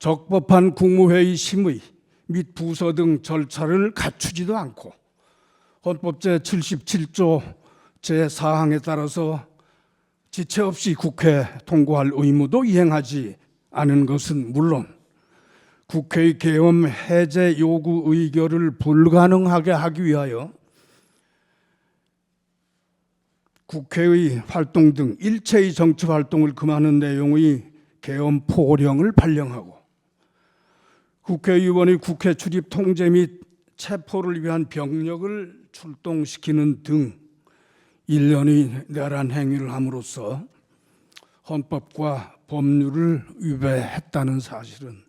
적법한 국무회의 심의 및 부서 등 절차를 갖추지도 않고 헌법 제77조 제4항에 따라서 지체 없이 국회 통과할 의무도 이행하지 않은 것은 물론 국회의 계엄 해제 요구 의결을 불가능하게 하기 위하여 국회의 활동 등 일체의 정치 활동을 금하는 내용의 계엄 포령을 발령하고 국회의원의 국회 출입 통제 및 체포를 위한 병력을 출동시키는 등 일련의 내란 행위를 함으로써 헌법과 법률을 위배했다는 사실은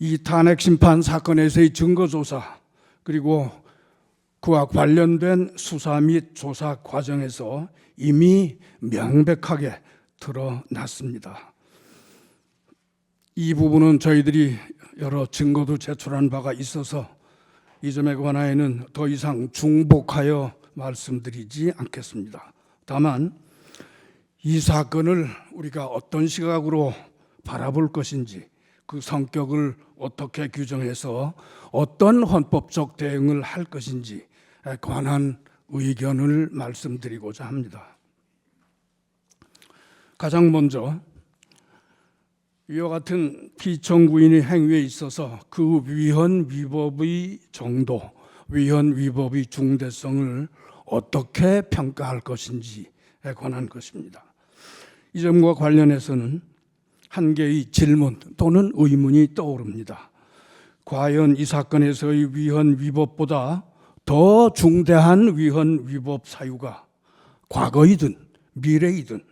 이 탄핵 심판 사건에서의 증거조사 그리고 그와 관련된 수사 및 조사 과정에서 이미 명백하게 드러났습니다. 이 부분은 저희들이 여러 증거도 제출한 바가 있어서 이 점에 관하여는 더 이상 중복하여 말씀드리지 않겠습니다. 다만 이 사건을 우리가 어떤 시각으로 바라볼 것인지 그 성격을 어떻게 규정해서 어떤 헌법적 대응을 할 것인지에 관한 의견을 말씀드리고자 합니다. 가장 먼저 이와 같은 피청구인의 행위에 있어서 그 위헌 위법의 정도, 위헌 위법의 중대성을 어떻게 평가할 것인지에 관한 것입니다. 이 점과 관련해서는 한 개의 질문 또는 의문이 떠오릅니다. 과연 이 사건에서의 위헌 위법보다 더 중대한 위헌 위법 사유가 과거이든 미래이든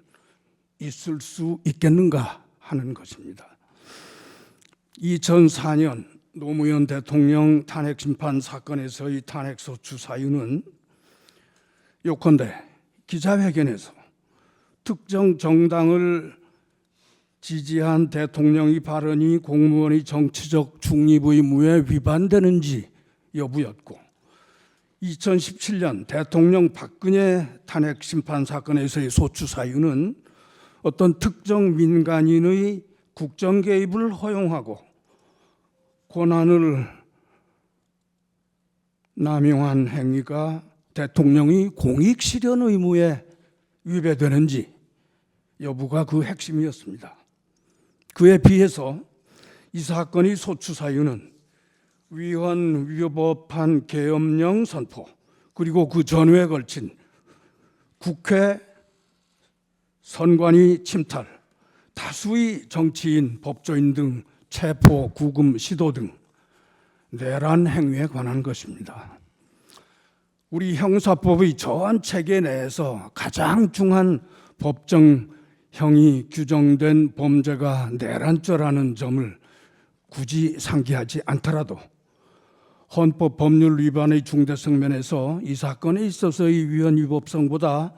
있을 수 있겠는가 하는 것입니다. 2004년 노무현 대통령 탄핵 심판 사건에서의 탄핵 소추 사유는 요컨대 기자회견에서 특정 정당을 지지한 대통령의 발언이 공무원의 정치적 중립 의무에 위반되는지 여부였고 2017년 대통령 박근혜 탄핵 심판 사건에서의 소추 사유는 어떤 특정 민간인의 국정 개입을 허용하고 권한을 남용한 행위가 대통령의 공익 실현 의무에 위배되는지 여부가 그 핵심이었습니다. 그에 비해서 이 사건의 소추 사유는 위헌 위법한 계엄령 선포 그리고 그 전후에 걸친 국회 선관위 침탈, 다수의 정치인, 법조인 등 체포, 구금, 시도 등 내란 행위에 관한 것입니다. 우리 형사법의 전 체계 내에서 가장 중한 법정형이 규정된 범죄가 내란죄라는 점을 굳이 상기하지 않더라도 헌법 법률 위반의 중대성 면에서 이 사건에 있어서의 위헌 위법성보다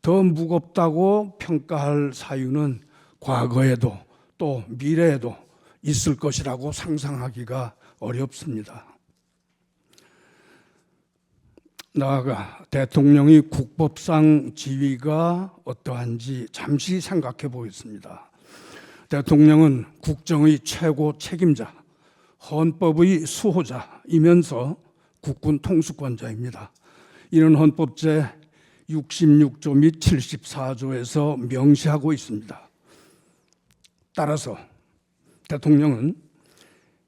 더 무겁다고 평가할 사유는 과거에도 또 미래에도 있을 것이라고 상상하기가 어렵습니다. 나아가 대통령의 국법상 지위가 어떠한지 잠시 생각해 보겠습니다. 대통령은 국정의 최고 책임자, 헌법의 수호자이면서 국군 통수권자입니다. 이는 헌법 제66조 및 74조에서 명시하고 있습니다. 따라서 대통령은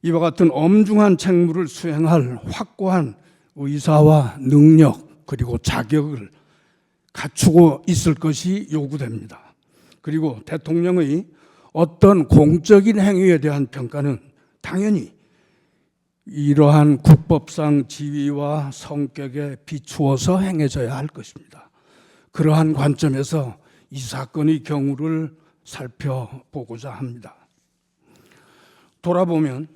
이와 같은 엄중한 책무를 수행할 확고한 의사와 능력 그리고 자격을 갖추고 있을 것이 요구됩니다. 그리고 대통령의 어떤 공적인 행위에 대한 평가는 당연히 이러한 국법상 지위와 성격에 비추어서 행해져야 할 것입니다. 그러한 관점에서 이 사건의 경우를 살펴보고자 합니다. 돌아보면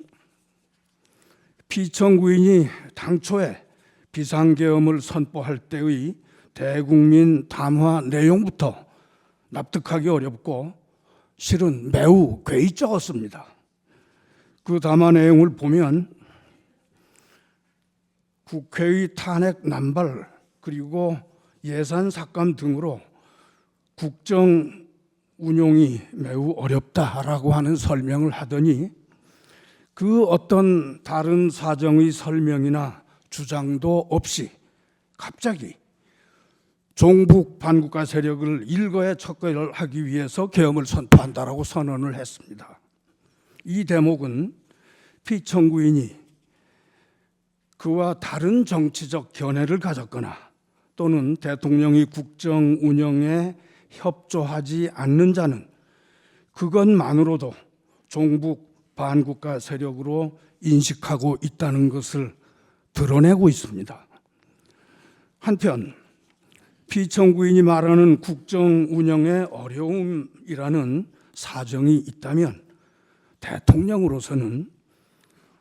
피청구인이 당초에 비상계엄을 선포할 때의 대국민 담화 내용부터 납득하기 어렵고 실은 매우 괴이적었습니다. 그 담화 내용을 보면 국회의 탄핵 남발 그리고 예산 삭감 등으로 국정 운용이 매우 어렵다라고 하는 설명을 하더니 그 어떤 다른 사정의 설명이나 주장도 없이 갑자기 종북 반국가 세력을 일거에 척결하기 위해서 계엄을 선포한다라고 선언을 했습니다. 이 대목은 피청구인이 그와 다른 정치적 견해를 가졌거나 또는 대통령이 국정 운영에 협조하지 않는 자는 그것만으로도 종북 반국가 세력으로 인식하고 있다는 것을 드러내고 있습니다. 한편 피청구인이 말하는 국정 운영의 어려움이라는 사정이 있다면 대통령으로서는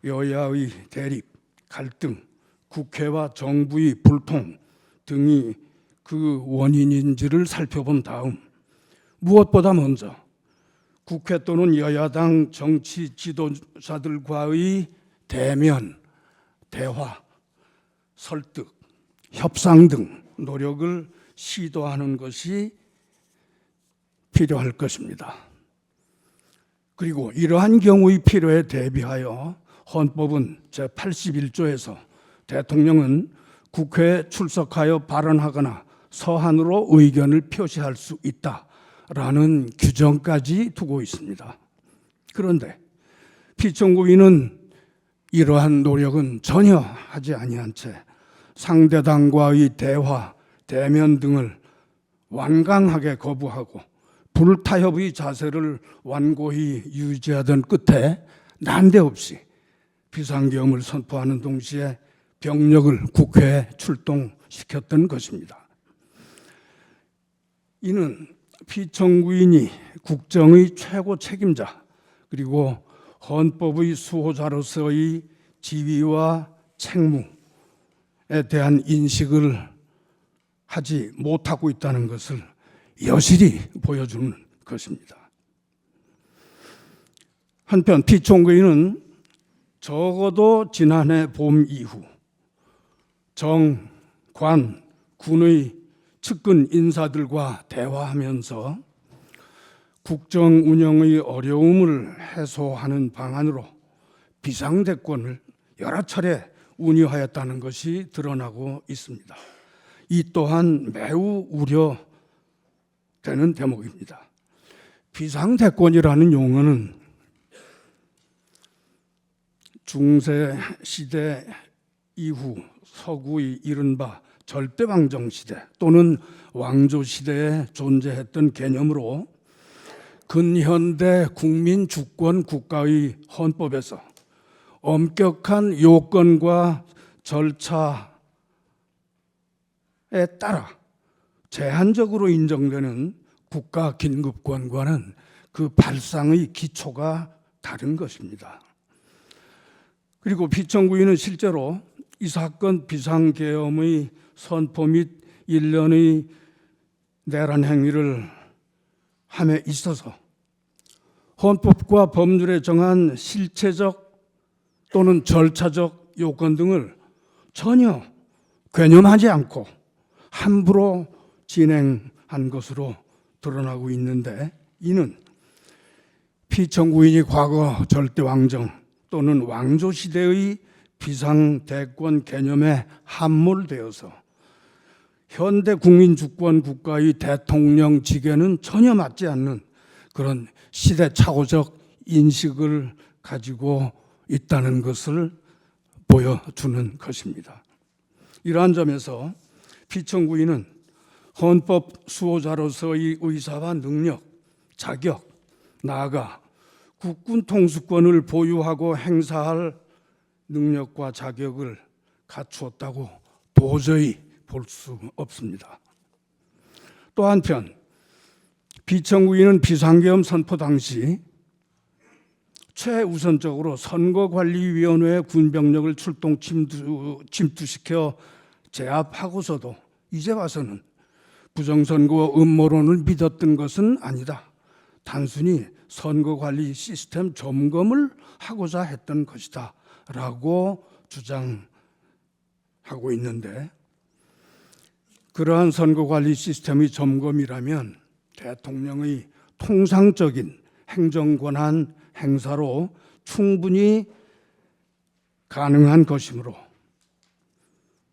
여야의 대립, 갈등, 국회와 정부의 불통 등이 그 원인인지를 살펴본 다음 무엇보다 먼저 국회 또는 여야당 정치 지도자들과의 대면, 대화, 설득, 협상 등 노력을 시도하는 것이 필요할 것입니다. 그리고 이러한 경우의 필요에 대비하여 헌법은 제81조에서 대통령은 국회에 출석하여 발언하거나 서한으로 의견을 표시할 수 있다라는 규정까지 두고 있습니다. 그런데 피청구인은 이러한 노력은 전혀 하지 아니한 채 상대당과의 대화, 대면 등을 완강하게 거부하고 불타협의 자세를 완고히 유지하던 끝에 난데없이 비상계엄을 선포하는 동시에 병력을 국회에 출동시켰던 것입니다. 이는 피청구인이 국정의 최고 책임자 그리고 헌법의 수호자로서의 지위와 책무에 대한 인식을 하지 못하고 있다는 것을 여실히 보여주는 것입니다. 한편 피청구인은 적어도 지난해 봄 이후 정, 관, 군의 측근 인사들과 대화하면서 국정 운영의 어려움을 해소하는 방안으로 비상대권을 여러 차례 운유하였다는 것이 드러나고 있습니다. 이 또한 매우 우려되는 대목입니다. 비상대권이라는 용어는 중세 시대 이후 서구의 이른바 절대왕정 시대 또는 왕조 시대에 존재했던 개념으로 근현대 국민 주권 국가의 헌법에서 엄격한 요건과 절차에 따라 제한적으로 인정되는 국가 긴급권과는 그 발상의 기초가 다른 것입니다. 그리고 피청구인은 실제로 이 사건 비상계엄의 선포 및 일련의 내란 행위를 함에 있어서 헌법과 법률에 정한 실체적 또는 절차적 요건 등을 전혀 괴념하지 않고 함부로 진행한 것으로 드러나고 있는데, 이는 피청구인이 과거 절대왕정 또는 왕조 시대의 비상대권 개념에 함몰되어서 현대 국민주권 국가의 대통령직에는 전혀 맞지 않는 그런 시대착오적 인식을 가지고 있다는 것을 보여주는 것입니다. 이러한 점에서 피청구인은 헌법 수호자로서의 의사와 능력, 자격, 나아가 국군 통수권을 보유하고 행사할 능력과 자격을 갖추었다고 도저히 볼 수 없습니다. 또 한편 피청구인은 비상계엄 선포 당시 최우선적으로 선거관리위원회의 군병력을 출동 침투시켜 제압하고서도 이제 와서는 부정선거 음모론을 믿었던 것은 아니다. 단순히 선거관리 시스템 점검을 하고자 했던 것이다 라고 주장하고 있는데, 그러한 선거관리 시스템의 점검이라면 대통령의 통상적인 행정권한 행사로 충분히 가능한 것이므로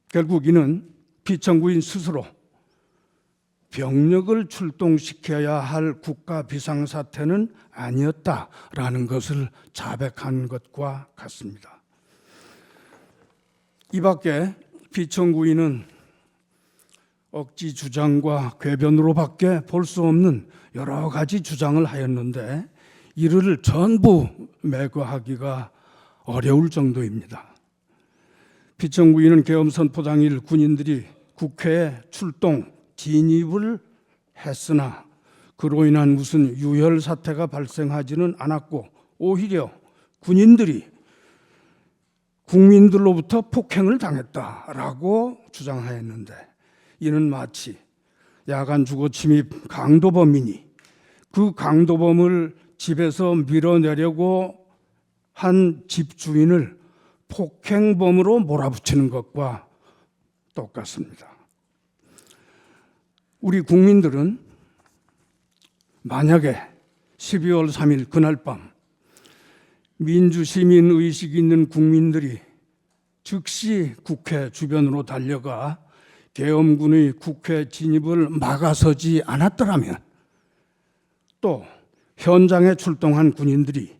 결국 이는 피청구인 스스로 병력을 출동시켜야 할 국가 비상사태는 아니었다라는 것을 자백한 것과 같습니다. 이 밖에 피청구인은 억지 주장과 궤변으로밖에 볼 수 없는 여러 가지 주장을 하였는데 이를 전부 매거하기가 어려울 정도입니다. 피청구인은 계엄 선포 당일 군인들이 국회에 출동 진입을 했으나 그로 인한 무슨 유혈 사태가 발생하지는 않았고 오히려 군인들이 국민들로부터 폭행을 당했다라고 주장하였는데 이는 마치 야간 주거 침입 강도범이니 그 강도범을 집에서 밀어내려고 한 집주인을 폭행범으로 몰아붙이는 것과 똑같습니다. 우리 국민들은 만약에 12월 3일 그날 밤 민주시민의식 있는 국민들이 즉시 국회 주변으로 달려가 계엄군의 국회 진입을 막아서지 않았더라면 또 현장에 출동한 군인들이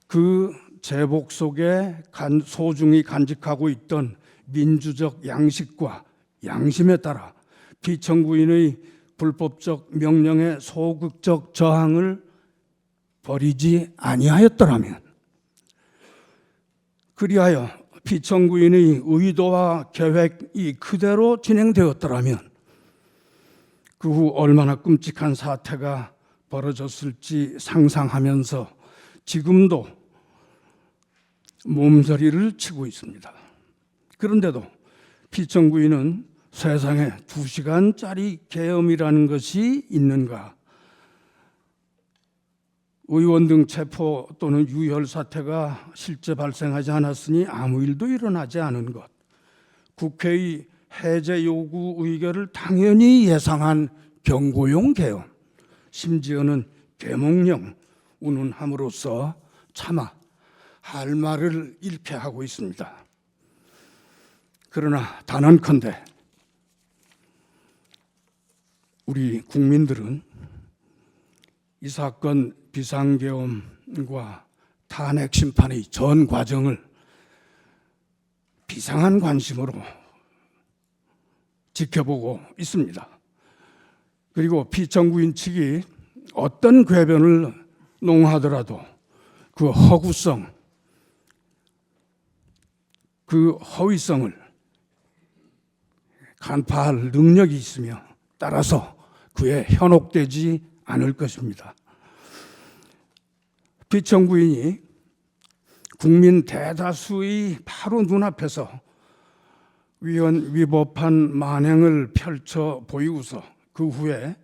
그 제복 속에 소중히 간직하고 있던 민주적 양식과 양심에 따라 피청구인의 불법적 명령에 소극적 저항을 벌이지 아니하였더라면 그리하여 피청구인의 의도와 계획이 그대로 진행되었더라면 그 후 얼마나 끔찍한 사태가 벌어졌을지 상상하면서 지금도 몸서리를 치고 있습니다. 그런데도 피청구인은 세상에 2시간짜리 계엄이라는 것이 있는가? 의원 등 체포 또는 유혈 사태가 실제 발생하지 않았으니 아무 일도 일어나지 않은 것, 국회의 해제 요구 의결을 당연히 예상한 경고용 계엄, 심지어는 계몽령 운운함으로써 차마 할 말을 잃게 하고 있습니다. 그러나 단언컨대 우리 국민들은 이 사건 비상계엄과 탄핵 심판의 전 과정을 비상한 관심으로 지켜보고 있습니다. 그리고 피청구인 측이 어떤 궤변을 농하더라도 그 허구성, 그 허위성을 간파할 능력이 있으며 따라서 그에 현혹되지 않을 것입니다. 피청구인이 국민 대다수의 바로 눈앞에서 위법한 만행을 펼쳐 보이고서 그 후에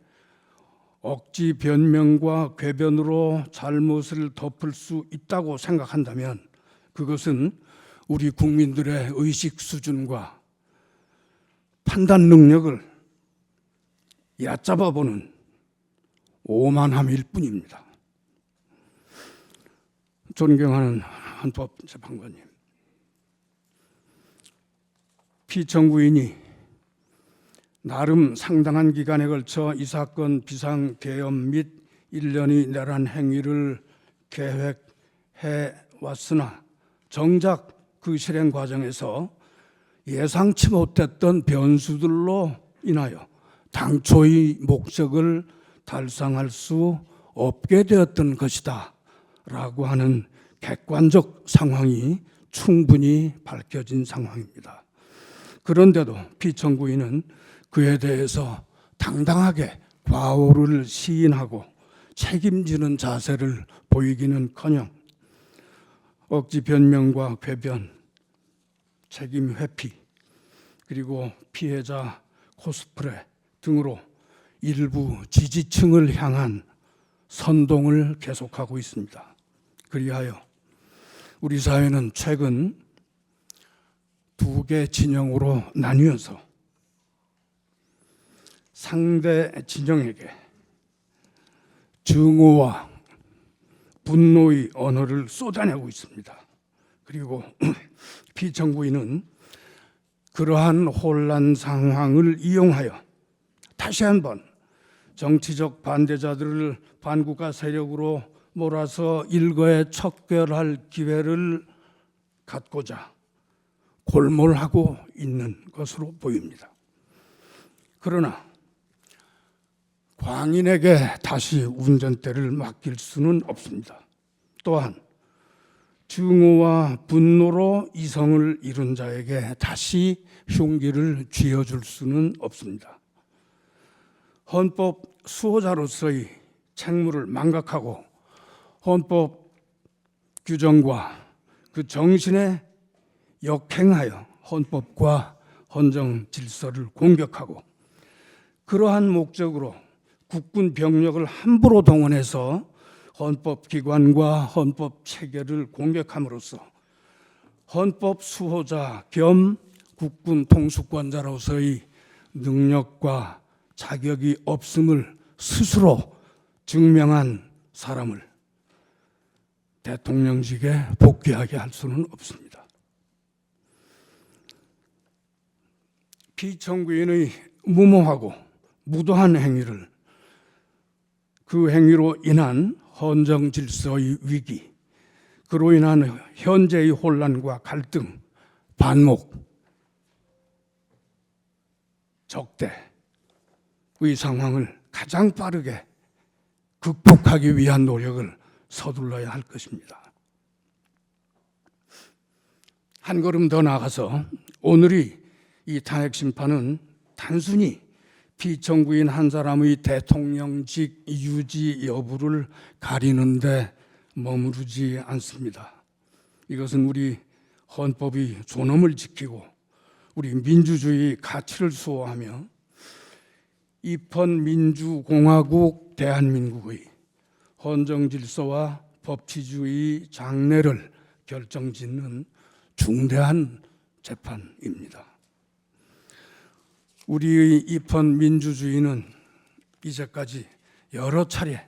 억지 변명과 궤변으로 잘못을 덮을 수 있다고 생각한다면 그것은 우리 국민들의 의식 수준과 판단 능력을 얕잡아보는 오만함일 뿐입니다. 존경하는 헌법재판관님, 피청구인이 나름 상당한 기간에 걸쳐 이 사건 비상계엄 및 1년의 내란 행위를 계획해 왔으나 정작 그 실행 과정에서 예상치 못했던 변수들로 인하여 당초의 목적을 달성할 수 없게 되었던 것이다 라고 하는 객관적 상황이 충분히 밝혀진 상황입니다. 그런데도 피청구인은 그에 대해서 당당하게 과오를 시인하고 책임지는 자세를 보이기는커녕 억지 변명과 궤변, 책임 회피, 그리고 피해자 코스프레 등으로 일부 지지층을 향한 선동을 계속하고 있습니다. 그리하여 우리 사회는 최근 2개 진영으로 나뉘어서 상대 진영에게 증오와 분노의 언어를 쏟아내고 있습니다. 그리고 피청구인은 그러한 혼란 상황을 이용하여 다시 한번 정치적 반대자들을 반국가 세력으로 몰아서 일거에 척결할 기회를 갖고자 골몰하고 있는 것으로 보입니다. 그러나 광인에게 다시 운전대를 맡길 수는 없습니다. 또한 증오와 분노로 이성을 잃은 자에게 다시 흉기를 쥐어줄 수는 없습니다. 헌법 수호자로서의 책무를 망각하고 헌법 규정과 그 정신에 역행하여 헌법과 헌정 질서를 공격하고 그러한 목적으로 국군 병력을 함부로 동원해서 헌법기관과 헌법 체계를 공격함으로써 헌법 수호자 겸 국군 통수권자로서의 능력과 자격이 없음을 스스로 증명한 사람을 대통령직에 복귀하게 할 수는 없습니다. 피청구인의 무모하고 무도한 행위를 그 행위로 인한 헌정 질서의 위기, 그로 인한 현재의 혼란과 갈등, 반목, 적대의 상황을 가장 빠르게 극복하기 위한 노력을 서둘러야 할 것입니다. 한 걸음 더 나아가서 오늘의 이 탄핵 심판은 단순히 피청구인 한 사람의 대통령직 유지 여부를 가리는데 머무르지 않습니다. 이것은 우리 헌법의 존엄을 지키고 우리 민주주의 가치를 수호하며 입헌민주공화국 대한민국의 헌정질서와 법치주의 장래를 결정짓는 중대한 재판입니다. 우리의 입헌민주주의는 이제까지 여러 차례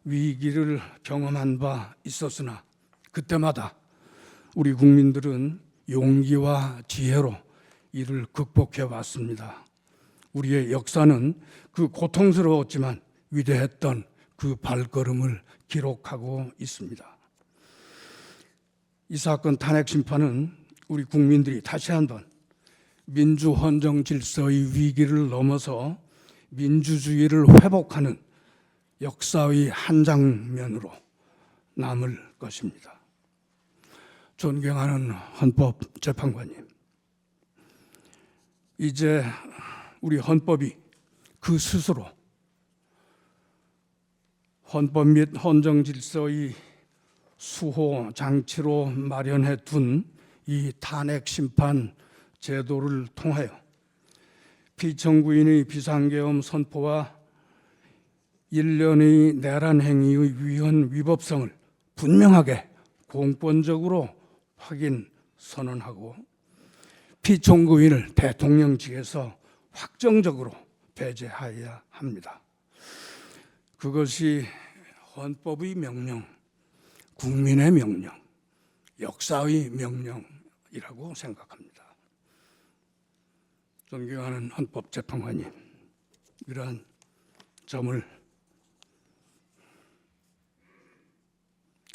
위기를 경험한 바 있었으나 그때마다 우리 국민들은 용기와 지혜로 이를 극복해 왔습니다. 우리의 역사는 그 고통스러웠지만 위대했던 그 발걸음을 기록하고 있습니다. 이 사건 탄핵 심판은 우리 국민들이 다시 한번 민주 헌정 질서의 위기를 넘어서 민주주의를 회복하는 역사의 한 장면으로 남을 것입니다. 존경하는 헌법재판관님, 이제 우리 헌법이 그 스스로 헌법 및 헌정 질서의 수호 장치로 마련해 둔 이 탄핵 심판 제도를 통하여 피청구인의 비상계엄 선포와 일련의 내란 행위의 위헌 위법성을 분명하게 공권적으로 확인 선언하고 피청구인을 대통령직에서 확정적으로 배제해야 합니다. 그것이 헌법의 명령, 국민의 명령, 역사의 명령이라고 생각합니다. 존경하는 헌법재판관님, 이러한 점을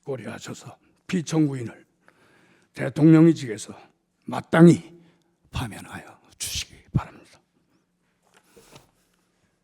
고려하셔서 피청구인을 대통령직에서 마땅히 파면하여